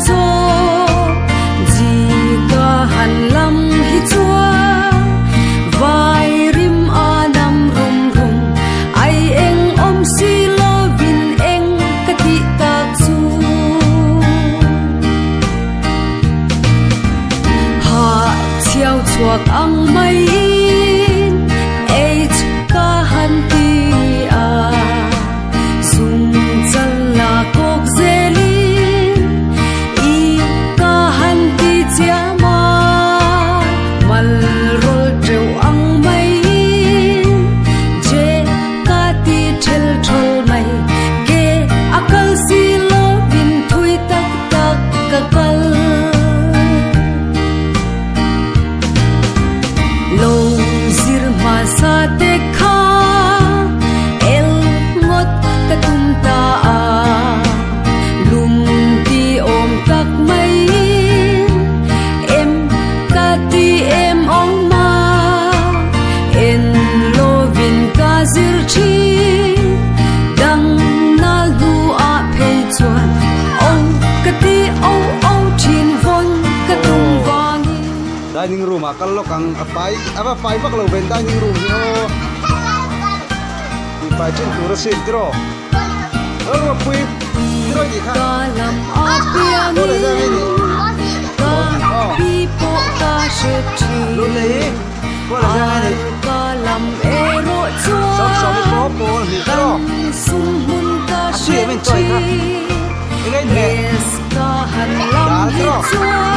zo ji ka han lam hi chua vai rim anam rum rum ai eng om si lo vin eng ka ti ta chu ha chiao chuak ang mai age ka han ti a zum chal la kok zelin i ka han ti chiama mal rol treu ang mai je ka ti thel thol mai ge akal si lo vin thui tak tak ka kal lo zir ma sa te kha el ngot ka tum ta a lum ti om tak mai em ka ti em ong ma en lo vin ka zir chi dang na lu a phei chuan ong ka ti au au thin von ka tum wangi dining room akal lo kang apai bak lo ben dining room yo di pa chin tu rasin tro ro pui tro di kha ka lam a pia lo le ja ni ka pi po ka she thi lo le lo le ja ni ka lam e ro chua so po po ni tro sum mun ka a she chi men choi kha thi ngai ne es ka han lam hi chua